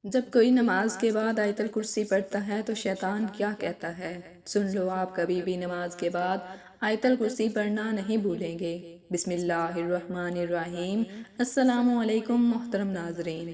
جب کوئی نماز کے بعد آیت الکرسی پڑھتا ہے تو شیطان کیا کہتا ہے؟ سن لو، آپ کبھی بھی نماز کے بعد آیت الکرسی پڑھنا نہیں بھولیں گے۔ بسم اللہ الرحمن الرحیم۔ السلام علیکم محترم ناظرین۔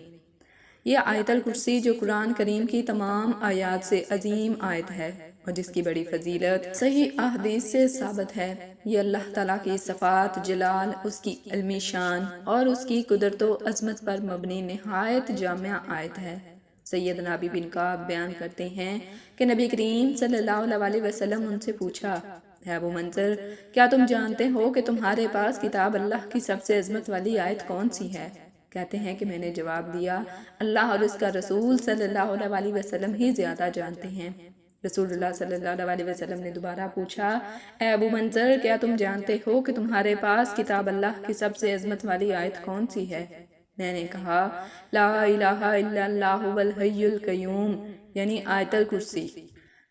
یہ آیت الکرسی جو قرآن کریم کی تمام آیات سے عظیم آیت ہے اور جس کی بڑی فضیلت صحیح احادیث سے ثابت ہے، یہ اللہ تعالیٰ کی صفات، جلال، اس کی علمی شان اور اس کی قدرت و عظمت پر مبنی نہایت جامع آیت ہے۔ سیدنا ابی بن کعب بیان کرتے ہیں کہ نبی کریم صلی اللہ علیہ وسلم ان سے پوچھا، اے ابو منذر، کیا تم جانتے ہو کہ تمہارے پاس کتاب اللہ کی سب سے عظمت والی آیت کون سی ہے؟ کہتے ہیں کہ میں نے جواب دیا، اللہ اور اس کا رسول صلی اللہ علیہ وسلم ہی زیادہ جانتے ہیں۔ رسول اللہ صلی اللہ علیہ وسلم نے دوبارہ پوچھا، اے ابو منذر، کیا تم جانتے ہو کہ تمہارے پاس کتاب اللہ کی سب سے عظمت والی آیت کون سی ہے؟ میں نے کہا، لا الہ الا اللہ والحی القیوم، یعنی آیت الکرسی۔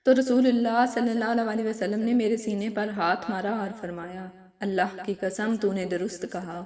تو رسول اللہ صلی اللہ علیہ وسلم نے میرے سینے پر ہاتھ مارا اور فرمایا، اللہ کی قسم تو نے درست کہا۔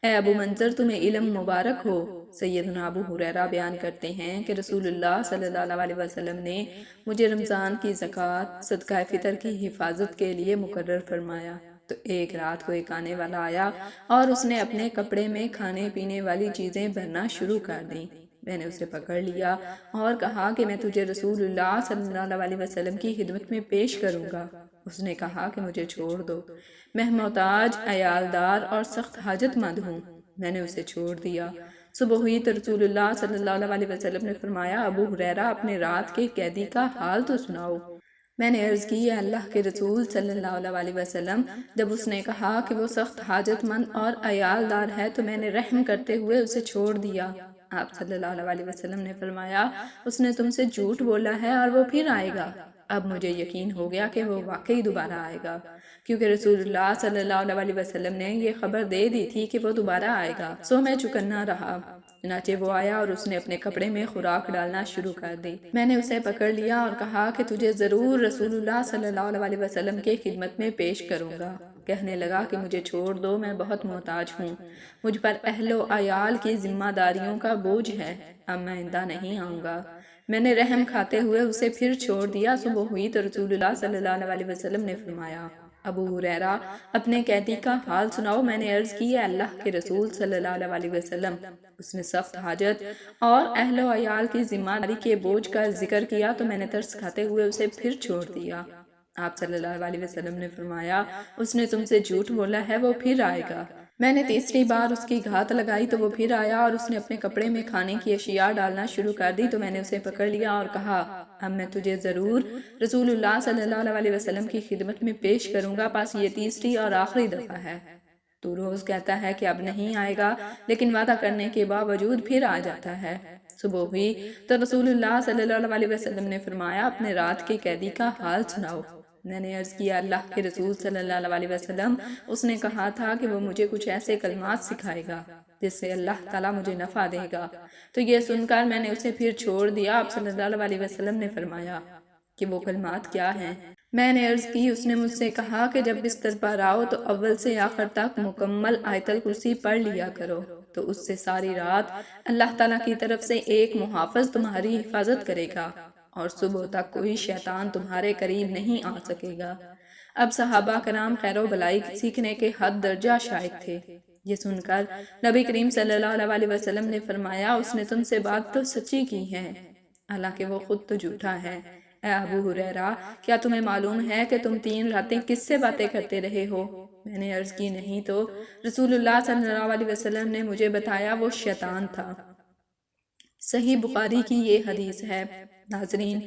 اے ابو منذر، تمہیں علم مبارک ہو۔ سیدنا ابو ہریرہ بیان کرتے ہیں کہ رسول اللہ صلی اللہ علیہ وسلم نے مجھے رمضان کی زکوٰۃ، صدقہ فطر کی حفاظت کے لیے مقرر فرمایا۔ تو ایک رات کو ایک آنے والا آیا اور اس نے اپنے کپڑے میں کھانے پینے والی چیزیں بھرنا شروع کر دیں۔ میں نے اسے پکڑ لیا اور کہا کہ میں تجھے رسول اللہ صلی اللہ علیہ وسلم کی خدمت میں پیش کروں گا۔ اس نے کہا کہ مجھے چھوڑ دو، میں محتاج، عیالدار اور سخت حاجت مند ہوں۔ میں نے اسے چھوڑ دیا۔ صبح ہوئی تو رسول اللہ صلی اللہ علیہ وسلم نے فرمایا، ابو ہریرہ، اپنے رات کے قیدی کا حال تو سناؤ۔ میں نے عرض کی، اللہ کے رسول صلی اللہ علیہ وسلم، جب اس نے کہا کہ وہ سخت حاجت مند اور عیالدار ہے تو میں نے رحم کرتے ہوئے اسے چھوڑ دیا۔ آپ صلی اللہ علیہ وسلم نے فرمایا، اس نے تم سے جھوٹ بولا ہے اور وہ پھر آئے گا۔ اب مجھے یقین ہو گیا کہ وہ واقعی دوبارہ آئے گا، کیونکہ رسول اللہ صلی اللہ علیہ وسلم نے یہ خبر دے دی تھی کہ وہ دوبارہ آئے گا، سو میں چکنا رہا۔ چنانچہ وہ آیا اور اس نے اپنے کپڑے میں خوراک ڈالنا شروع کر دی۔ میں نے اسے پکڑ لیا اور کہا کہ تجھے ضرور رسول اللہ صلی اللہ علیہ وسلم کے خدمت میں پیش کروں گا۔ کہنے لگا کہ مجھے چھوڑ دو، میں بہت محتاج ہوں، مجھ پر اہل و عیال کی ذمہ داریوں کا بوجھ ہے، اب میں آئندہ نہیں آؤں گا۔ میں نے رحم کھاتے ہوئے اسے پھر چھوڑ دیا۔ صبح ہوئی تو رسول اللہ صلی اللہ علیہ وسلم نے فرمایا، ابو ہریرہ، اپنے قیدی کا حال سناؤ۔ میں نے عرض کی، اللہ کے رسول صلی اللہ علیہ وسلم۔ اس نے سخت حاجت اور اہل و عیال کی ذمہ داری کے بوجھ کا ذکر کیا تو میں نے ترس کھاتے ہوئے اسے پھر چھوڑ دیا۔ آپ صلی اللہ علیہ وسلم نے فرمایا، اس نے تم سے جھوٹ بولا ہے، وہ پھر آئے گا۔ میں نے تیسری بار اس کی گھات لگائی تو وہ پھر آیا اور اس نے اپنے کپڑے میں کھانے کی اشیاء ڈالنا شروع کر دی تو میں نے اسے پکڑ لیا اور کہا، اب میں تجھے ضرور رسول اللہ صلی اللہ علیہ وسلم کی خدمت میں پیش کروں گا، پس یہ تیسری اور آخری دفعہ ہے۔ تو روز کہتا ہے کہ اب نہیں آئے گا، لیکن وعدہ کرنے کے باوجود پھر آ جاتا ہے۔ صبح ہوئی تو رسول اللہ صلی اللہ علیہ وسلم نے فرمایا، اپنے رات کے قیدی کا حال سناؤ۔ میں نے عرض کیا، اللہ کے رسول صلی اللہ علیہ وسلم، اس نے کہا تھا کہ وہ مجھے کچھ ایسے کلمات سکھائے گا جس سے اللہ تعالیٰ مجھے نفع دے گا۔ تو یہ سن کر میں نے اسے پھر چھوڑ دیا۔ آپ صلی اللہ علیہ وسلم نے فرمایا کہ وہ کلمات کیا ہیں؟ میں نے عرض کی، اس نے مجھ سے کہا کہ جب بستر پر آؤ تو اول سے آخر تک مکمل آیت الکرسی پڑھ لیا کرو، تو اس سے ساری رات اللہ تعالیٰ کی طرف سے ایک محافظ تمہاری حفاظت کرے گا اور صبح تک کوئی شیطان تمہارے قریب نہیں آ سکے گا۔ اب صحابہ کرام خیر و بلائی سیکھنے کے حد درجہ شائق تھے۔ یہ سن کر نبی کریم صلی اللہ علیہ وسلم نے فرمایا، اس نے تم سے بات تو سچی کی ہے، حالانکہ وہ خود تو جھوٹا ہے۔ اے ابو ہریرہ، کیا تمہیں معلوم ہے کہ تم 3 راتیں کس سے باتیں کرتے رہے ہو؟ میں نے عرض کی، نہیں تو رسول اللہ صلی اللہ علیہ وسلم نے مجھے بتایا وہ شیطان تھا۔ صحیح بخاری کی یہ حدیث ہے۔ ناظرین،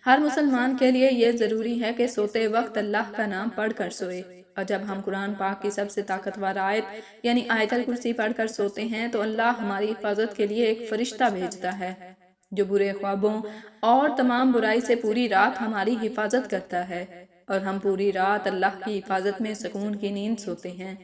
ہر مسلمان کے لیے یہ ضروری ہے کہ سوتے وقت اللہ کا نام پڑھ کر سوئے، اور جب ہم قرآن پاک کی سب سے طاقتور آیت یعنی آیت الکرسی پڑھ کر سوتے ہیں تو اللہ ہماری حفاظت کے لیے ایک فرشتہ بھیجتا ہے جو برے خوابوں اور تمام برائی سے پوری رات ہماری حفاظت کرتا ہے، اور ہم پوری رات اللہ کی حفاظت میں سکون کی نیند سوتے ہیں۔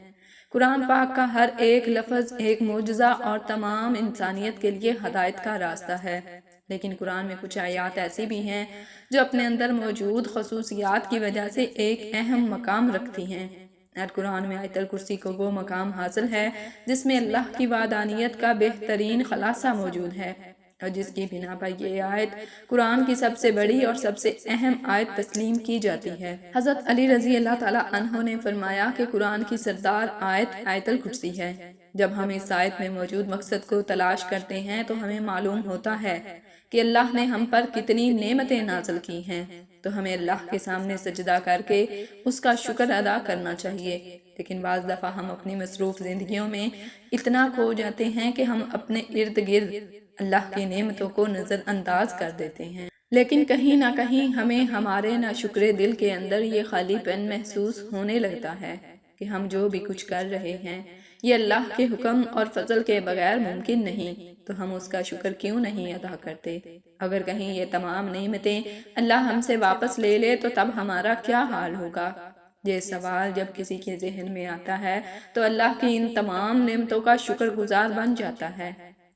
قرآن پاک کا ہر ایک لفظ ایک معجزہ اور تمام انسانیت کے لیے ہدایت کا راستہ ہے، لیکن قرآن میں کچھ آیات ایسی بھی ہیں جو اپنے اندر موجود خصوصیات کی وجہ سے ایک اہم مقام رکھتی ہیں۔ اور قرآن میں آیت الکرسی کو وہ مقام حاصل ہے جس میں اللہ کی وحدانیت کا بہترین خلاصہ موجود ہے۔ اور جس کی بنا پر یہ آیت قرآن کی سب سے بڑی اور سب سے اہم آیت تسلیم کی جاتی ہے۔ حضرت علی رضی اللہ تعالیٰ عنہ نے فرمایا کہ قرآن کی سردار آیت آیت الکرسی ہے۔ جب ہم اس آیت میں موجود مقصد کو تلاش کرتے ہیں تو ہمیں معلوم ہوتا ہے کہ اللہ نے ہم پر کتنی نعمتیں نازل کی ہیں، تو ہمیں اللہ کے سامنے سجدہ کر کے اس کا شکر ادا کرنا چاہیے۔ لیکن بعض دفعہ ہم اپنی مصروف زندگیوں میں اتنا کھو جاتے ہیں کہ ہم اپنے ارد گرد اللہ کی نعمتوں کو نظر انداز کر دیتے ہیں، لیکن کہیں نہ کہیں ہمیں ہمارے ناشکرے دل کے اندر یہ خالی پن محسوس ہونے لگتا ہے کہ ہم جو بھی کچھ کر رہے ہیں یہ اللہ کے حکم اور فضل کے بغیر ممکن نہیں، تو ہم اس کا شکر کیوں نہیں ادا کرتے؟ اگر کہیں یہ تمام نعمتیں اللہ ہم سے واپس لے لے تو تب ہمارا کیا حال ہوگا؟ یہ سوال جب کسی کے ذہن میں آتا ہے تو اللہ کی ان تمام نعمتوں کا شکر گزار بن جاتا ہے۔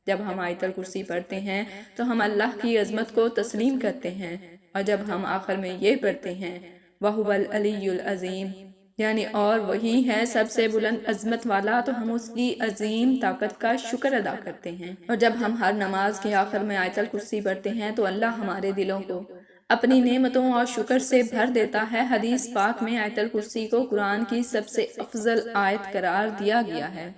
جب ہم آیت الکرسی پڑھتے ہیں تو ہم اللہ کی عظمت کو تسلیم کرتے ہیں، اور جب ہم آخر میں یہ پڑھتے ہیں وَهُوَ الْعَلِيُّ الْعَظِيمُ، یعنی اور وہی ہے سب سے بلند عظمت والا، تو ہم اس کی عظیم طاقت کا شکر ادا کرتے ہیں۔ اور جب ہم ہر نماز کے آخر میں آیت الکرسی پڑھتے ہیں تو اللہ ہمارے دلوں کو اپنی نعمتوں اور شکر سے بھر دیتا ہے۔ حدیث پاک میں آیت الکرسی کو قرآن کی سب سے افضل آیت قرار دیا گیا ہے۔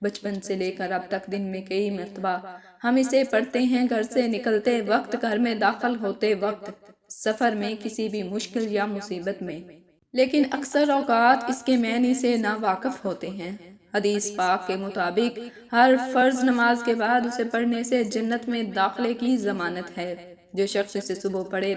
بچپن سے لے کر اب تک دن میں کئی مرتبہ ہم اسے پڑھتے ہیں، گھر سے نکلتے وقت، گھر میں داخل ہوتے وقت، سفر میں، کسی بھی مشکل یا مصیبت میں، لیکن اکثر اوقات اس کے معنی سے ناواقف ہوتے ہیں۔ حدیث پاک کے مطابق ہر فرض نماز کے بعد اسے پڑھنے سے جنت میں داخلے کی ضمانت ہے۔ جو شخص اسے صبح پڑھے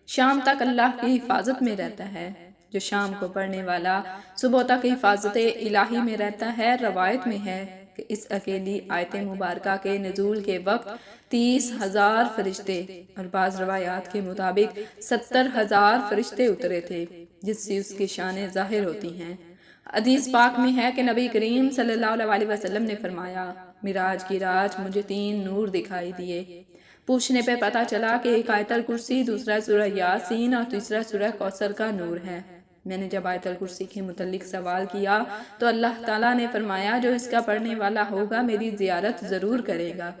شام تک اللہ کی حفاظت میں رہتا ہے، جو شام کو پڑھنے والا صبح تک حفاظت الہی میں رہتا ہے۔ روایت میں ہے کہ اس اکیلی آیت مبارکہ کے نزول کے وقت 30,000 فرشتے اور بعض روایات کے مطابق 70,000 فرشتے اترے تھے، جس سے اس کی شانیں ظاہر ہوتی ہیں۔ حدیث پاک میں ہے کہ نبی کریم صلی اللہ علیہ وسلم نے فرمایا، معراج کی رات مجھے 3 نور دکھائی دیے۔ پوچھنے پہ پتہ چلا کہ ایک آیت الکرسی، دوسرا سورہ یاسین اور تیسرا سورہ کوثر کا نور ہے۔ میں نے جب آیت الکرسی کے متعلق سوال کیا تو اللہ تعالیٰ نے فرمایا، جو اس کا پڑھنے والا ہوگا میری زیارت ضرور کرے گا،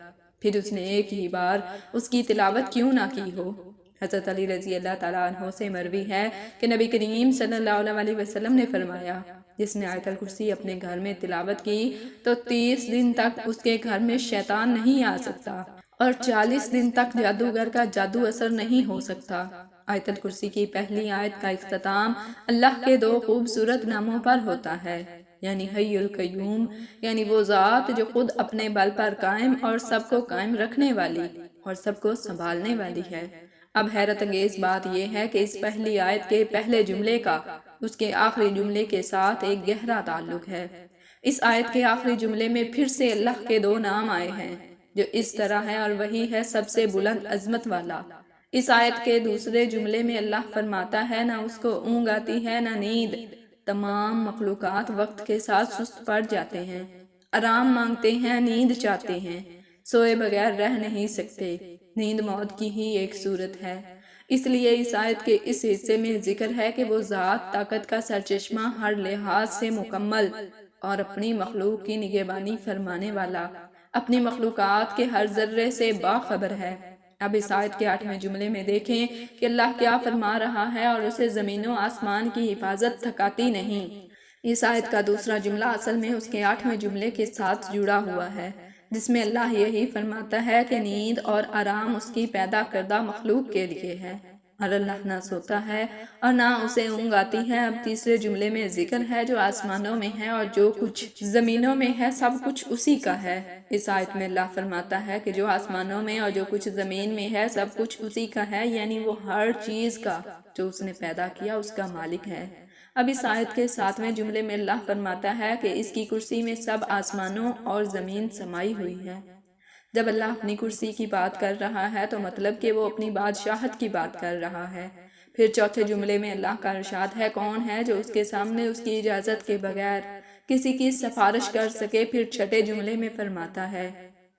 پھر اس نے ایک ہی بار اس کی تلاوت کیوں نہ کی ہو۔ حضرت علی رضی اللہ تعالیٰ عنہ سے مروی ہے کہ نبی کریم صلی اللہ علیہ وسلم نے فرمایا، جس نے آیت الکرسی اپنے گھر میں تلاوت کی تو 30 دن تک اس کے گھر میں شیطان نہیں آ سکتا، اور 40 دن تک جادوگر کا جادو اثر نہیں ہو سکتا۔ آیت الکرسی کی پہلی آیت کا اختتام اللہ کے 2 خوبصورت ناموں پر ہوتا ہے، یعنی حی القیوم، یعنی وہ ذات جو خود اپنے بل پر قائم اور سب کو قائم رکھنے والی اور سب کو سنبھالنے والی ہے۔ اب حیرت انگیز بات یہ ہے کہ اس پہلی آیت کے پہلے جملے کا اس کے آخری جملے کے ساتھ ایک گہرا تعلق ہے۔ اس آیت کے آخری جملے میں پھر سے اللہ کے 2 نام آئے ہیں، جو اس طرح ہے، اور وہی ہے سب سے بلند عظمت والا۔ اس آیت کے دوسرے جملے میں اللہ فرماتا ہے، نہ اس کو اونگ آتی ہے نہ نیند، تمام مخلوقات وقت کے ساتھ سست پڑ جاتے ہیں، آرام مانگتے ہیں، نیند چاہتے ہیں، سوئے بغیر رہ نہیں سکتے۔ نیند موت کی ہی ایک صورت ہے۔ اس لیے اس آیت کے اس حصے میں ذکر ہے کہ وہ ذات طاقت کا سرچشمہ، ہر لحاظ سے مکمل اور اپنی مخلوق کی نگہبانی فرمانے والا، اپنی مخلوقات کے ہر ذرے سے باخبر ہے۔ اب اس آیت کے 8ویں جملے میں دیکھیں کہ اللہ کیا فرما رہا ہے، اور اسے زمین و آسمان کی حفاظت تھکاتی نہیں۔ اس آیت کا دوسرا جملہ اصل میں اس کے 8ویں جملے کے ساتھ جڑا ہوا ہے، جس میں اللہ یہی فرماتا ہے کہ نیند اور آرام اس کی پیدا کردہ مخلوق کے لیے ہے، اور اللہ نہ سوتا ہے اور نہ اسے اونگ آتی ہے۔ اب تیسرے جملے میں ذکر ہے جو آسمانوں میں ہے اور جو کچھ زمینوں میں ہے، سب کچھ اسی کا ہے۔ اس آیت میں اللہ فرماتا ہے کہ جو آسمانوں میں اور جو کچھ زمین میں ہے سب کچھ اسی کا ہے، یعنی وہ ہر چیز کا جو اس نے پیدا کیا اس کا مالک ہے۔ اب اس آیت کے 7ویں جملے میں اللہ فرماتا ہے کہ اس کی کرسی میں سب آسمانوں اور زمین سمائی ہوئی ہے۔ جب اللہ اپنی کرسی کی بات کر رہا ہے تو مطلب کہ وہ اپنی بادشاہت کی بات کر رہا ہے۔ پھر چوتھے جملے میں اللہ کا ارشاد ہے، کون ہے جو اس کے سامنے اس کی اجازت کے بغیر کسی کی سفارش کر سکے۔ پھر چھٹے جملے میں فرماتا ہے،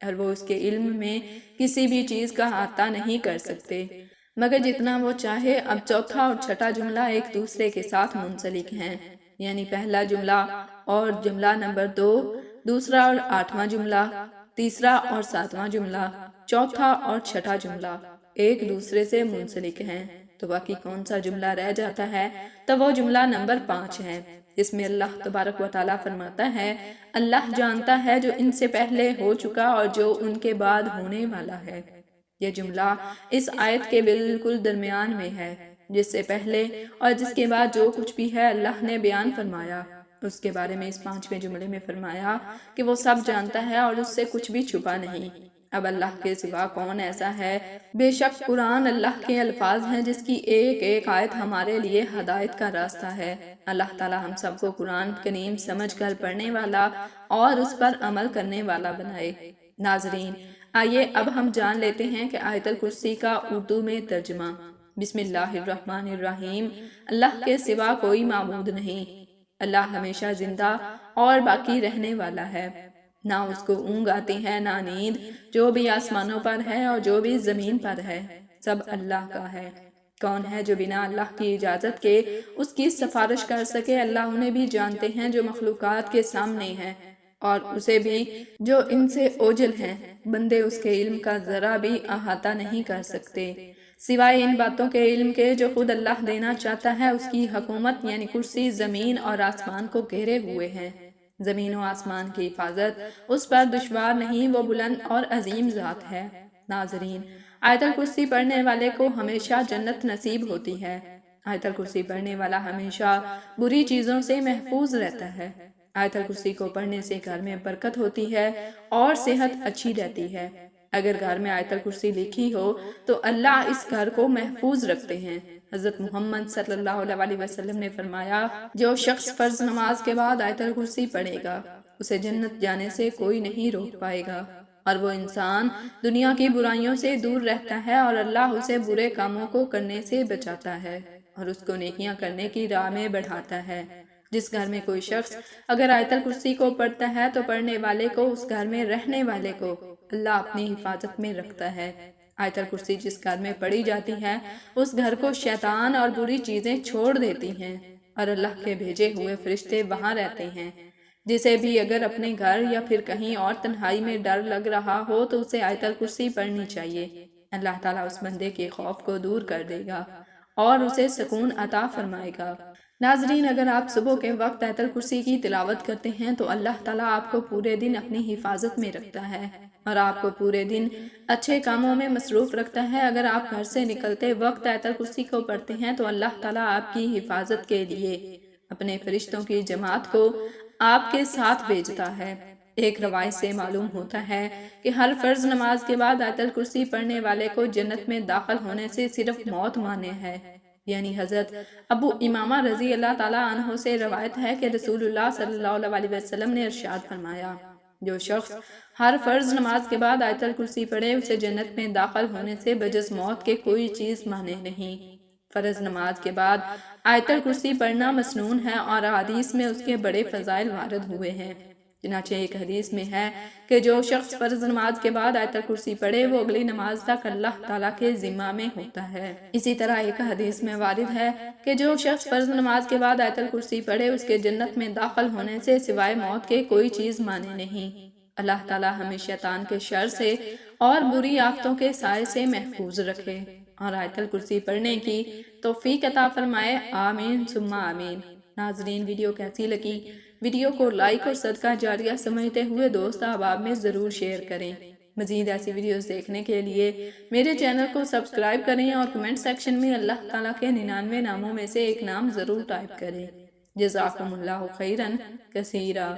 اور وہ اس کے علم میں کسی بھی چیز کا احاطہ نہیں کر سکتے مگر جتنا وہ چاہے۔ اب چوتھا اور چھٹا جملہ ایک دوسرے کے ساتھ منسلک ہیں، یعنی پہلا جملہ اور جملہ نمبر 2، دوسرا اور 8واں جملہ، تیسرا اور 7واں جملہ، چوتھا اور چھٹا جملہ ایک دوسرے سے منسلک ہیں، تو باقی کون سا جملہ رہ جاتا ہے؟ تو وہ جملہ نمبر 5 ہے، جس میں اللہ تبارک و تعالیٰ فرماتا ہے اللہ جانتا ہے جو ان سے پہلے ہو چکا اور جو ان کے بعد ہونے والا ہے۔ یہ جملہ اس آیت کے بالکل درمیان میں ہے، جس سے پہلے اور جس کے بعد جو کچھ بھی ہے اللہ نے بیان فرمایا، اس کے بارے میں اس 5ویں جملے میں فرمایا کہ وہ سب جانتا ہے اور اس سے کچھ بھی چھپا نہیں۔ اب اللہ کے سوا کون ایسا ہے؟ بے شک قرآن اللہ کے الفاظ ہیں جس کی ایک ایک آیت ہمارے لیے ہدایت کا راستہ ہے۔ اللہ تعالی ہم سب کو قرآن کریم سمجھ کر پڑھنے والا اور اس پر عمل کرنے والا بنائے۔ ناظرین، آئیے اب ہم جان لیتے ہیں کہ آیت الکرسی کا اردو میں ترجمہ۔ بسم اللہ الرحمن الرحیم۔ اللہ کے سوا کوئی معبود نہیں۔ اللہ ہمیشہ زندہ اور باقی رہنے والا ہے، نہ اس کو اونگ آتی ہے نہ نیند، جو بھی آسمانوں پر ہے اور جو بھی زمین پر ہے سب اللہ کا ہے۔ کون ہے جو بنا اللہ کی اجازت کے اس کی سفارش کر سکے؟ اللہ انہیں بھی جانتے ہیں جو مخلوقات کے سامنے ہیں، اور اسے بھی جو ان سے اوجل ہیں۔ بندے اس کے علم کا ذرا بھی احاطہ نہیں کر سکتے، سوائے ان باتوں کے علم کے جو خود اللہ دینا چاہتا ہے۔ اس کی حکومت یعنی کرسی زمین اور آسمان کو گھیرے ہوئے ہیں۔ زمین و آسمان کی حفاظت اس پر دشوار نہیں، وہ بلند اور عظیم ذات ہے۔ ناظرین، آیت الکرسی پڑھنے والے کو ہمیشہ جنت نصیب ہوتی ہے۔ آیت الکرسی پڑھنے والا ہمیشہ بری چیزوں سے محفوظ رہتا ہے۔ آیت الکرسی کو پڑھنے سے گھر میں برکت ہوتی ہے اور صحت اچھی رہتی ہے۔ اگر گھر میں آیت الکرسی لکھی ہو تو اللہ اس گھر کو محفوظ رکھتے ہیں۔ حضرت محمد صلی اللہ علیہ وسلم نے فرمایا، جو شخص فرض نماز کے بعد آیت الکرسی پڑھے گا اسے جنت جانے سے کوئی نہیں روک پائے گا، اور وہ انسان دنیا کی برائیوں سے دور رہتا ہے اور اللہ اسے برے کاموں کو کرنے سے بچاتا ہے اور اس کو نیکیاں کرنے کی راہ میں بڑھاتا ہے۔ جس گھر میں کوئی شخص اگر آیت الکرسی کو پڑھتا ہے تو پڑھنے والے کو، اس گھر میں رہنے والے کو اللہ اپنی حفاظت میں رکھتا ہے۔ آیت الکرسی جس گھر میں پڑھی جاتی ہے اس گھر کو شیطان اور بری چیزیں چھوڑ دیتی ہیں، اور اللہ کے بھیجے ہوئے فرشتے وہاں رہتے ہیں۔ جسے بھی اگر اپنے گھر یا پھر کہیں اور تنہائی میں ڈر لگ رہا ہو تو اسے آیت الکرسی پڑھنی چاہیے۔ اللہ تعالیٰ اس بندے کے خوف کو دور کر دے گا اور اسے سکون عطا فرمائے گا۔ ناظرین، اگر آپ صبح کے وقت آیت الکرسی کی تلاوت کرتے ہیں تو اللہ تعالیٰ آپ کو پورے دن اپنی حفاظت میں رکھتا ہے اور آپ کو پورے دن اچھے کاموں میں مصروف رکھتا ہے۔ اگر آپ گھر سے نکلتے وقت آیت الکرسی کو پڑھتے ہیں تو اللہ تعالیٰ آپ کی حفاظت کے لیے اپنے فرشتوں کی جماعت کو آپ کے ساتھ بھیجتا ہے۔ ایک روایت سے معلوم ہوتا ہے کہ ہر فرض نماز کے بعد آیت الکرسی پڑھنے والے کو جنت میں داخل ہونے سے صرف موت مانے ہے۔ یعنی حضرت ابو امامہ رضی اللہ تعالیٰ عنہ سے روایت ہے کہ رسول اللہ صلی اللہ علیہ وسلم نے ارشاد فرمایا، جو شخص ہر فرض نماز کے بعد آیت الکرسی پڑھے اسے جنت میں داخل ہونے سے بجز موت کے کوئی چیز مانے نہیں۔ فرض نماز کے بعد آیت الکرسی پڑھنا مسنون ہے اور حدیث میں اس کے بڑے فضائل وارد ہوئے ہیں۔ چنانچہ ایک حدیث میں ہے کہ جو شخص فرض نماز کے بعد آیت الکرسی پڑھے وہ اگلی نماز تک اللہ تعالیٰ کے ذمہ میں ہوتا ہے۔ اسی طرح ایک حدیث میں وارد ہے کہ جو شخص فرض نماز کے بعد آیت الکرسی پڑھے اس کے جنت میں داخل ہونے سے سوائے موت کے کوئی چیز مانے نہیں۔ اللہ تعالیٰ ہمیں شیطان کے شر سے اور بری آفتوں کے سائے سے محفوظ رکھے اور آیت الکرسی پڑھنے کی توفیق عطا فرمائے، آمین ثم آمین۔ ناظرین، ویڈیو کیسی لگی؟ ویڈیو کو لائک اور صدقہ جاریہ سمجھتے ہوئے دوست احباب میں ضرور شیئر کریں۔ مزید ایسی ویڈیوز دیکھنے کے لیے میرے چینل کو سبسکرائب کریں اور کمنٹ سیکشن میں اللہ تعالیٰ کے 99 ناموں میں سے ایک نام ضرور ٹائپ کریں۔ جزاکم اللہ خیرا کثیرا۔